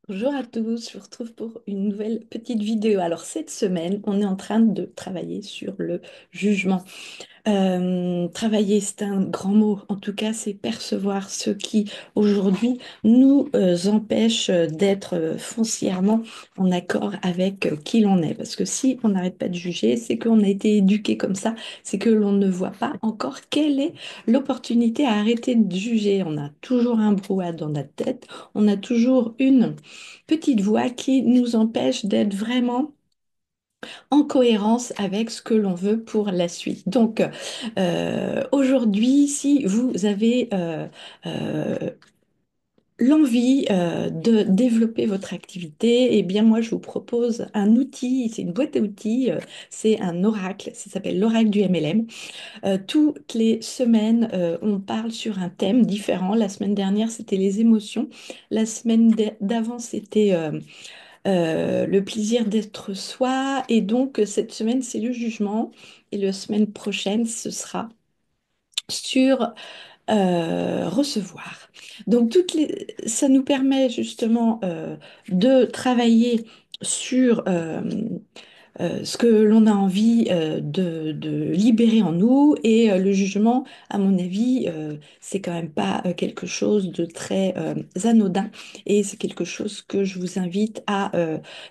Bonjour à tous, je vous retrouve pour une nouvelle petite vidéo. Alors cette semaine, on est en train de travailler sur le jugement. Travailler, c'est un grand mot. En tout cas, c'est percevoir ce qui aujourd'hui nous empêche d'être foncièrement en accord avec qui l'on est. Parce que si on n'arrête pas de juger, c'est qu'on a été éduqué comme ça, c'est que l'on ne voit pas encore quelle est l'opportunité à arrêter de juger. On a toujours un brouhaha dans notre tête, on a toujours une petite voix qui nous empêche d'être vraiment en cohérence avec ce que l'on veut pour la suite. Donc, aujourd'hui, si vous avez euh, l'envie de développer votre activité, eh bien moi je vous propose un outil, c'est une boîte à outils, c'est un oracle, ça s'appelle l'oracle du MLM. Toutes les semaines, on parle sur un thème différent. La semaine dernière, c'était les émotions. La semaine d'avant, c'était le plaisir d'être soi. Et donc, cette semaine, c'est le jugement. Et la semaine prochaine, ce sera sur recevoir. Donc, ça nous permet justement de travailler sur ce que l'on a envie de libérer en nous et le jugement, à mon avis, c'est quand même pas quelque chose de très anodin et c'est quelque chose que je vous invite à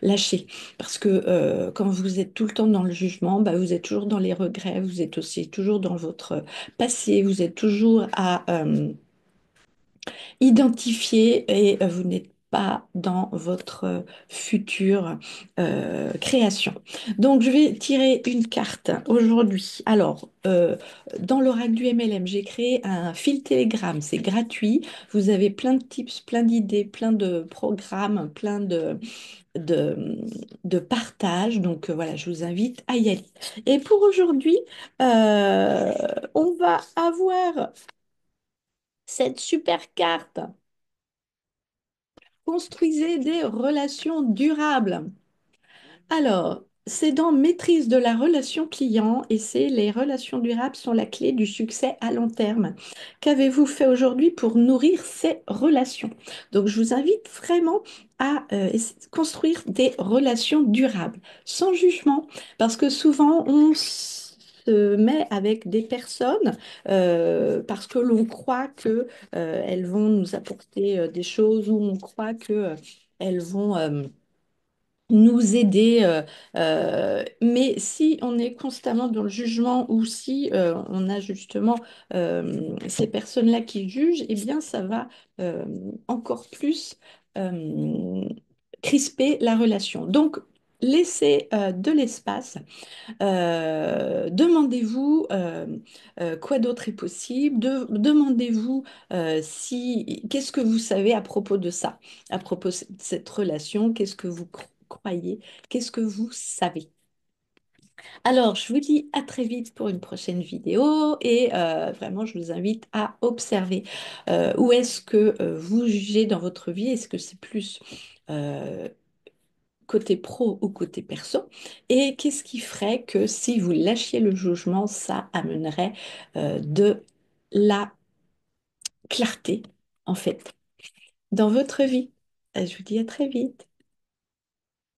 lâcher parce que quand vous êtes tout le temps dans le jugement, bah, vous êtes toujours dans les regrets, vous êtes aussi toujours dans votre passé, vous êtes toujours à identifier et vous n'êtes pas dans votre future création. Donc, je vais tirer une carte aujourd'hui. Alors, dans l'oracle du MLM, j'ai créé un fil Telegram. C'est gratuit. Vous avez plein de tips, plein d'idées, plein de programmes, plein de, de partage. Donc, voilà, je vous invite à y aller. Et pour aujourd'hui, euh, on va avoir cette super carte. Construisez des relations durables. Alors, c'est dans maîtrise de la relation client et c'est les relations durables sont la clé du succès à long terme. Qu'avez-vous fait aujourd'hui pour nourrir ces relations? Donc, je vous invite vraiment à construire des relations durables, sans jugement, parce que souvent on se met avec des personnes parce que l'on croit que elles vont nous apporter des choses ou on croit que elles vont nous aider. Mais si on est constamment dans le jugement ou si on a justement ces personnes-là qui jugent, eh bien, ça va euh, encore plus euh, crisper la relation. Donc, laissez de l'espace. Demandez-vous quoi d'autre est possible. Demandez-vous si qu'est-ce que vous savez à propos de ça, à propos de cette relation, qu'est-ce que vous croyez, qu'est-ce que vous savez. Alors, je vous dis à très vite pour une prochaine vidéo et vraiment, je vous invite à observer où est-ce que vous jugez dans votre vie. Est-ce que c'est plus euh, côté pro ou côté perso, et qu'est-ce qui ferait que si vous lâchiez le jugement, ça amènerait de la clarté, en fait, dans votre vie. Je vous dis à très vite.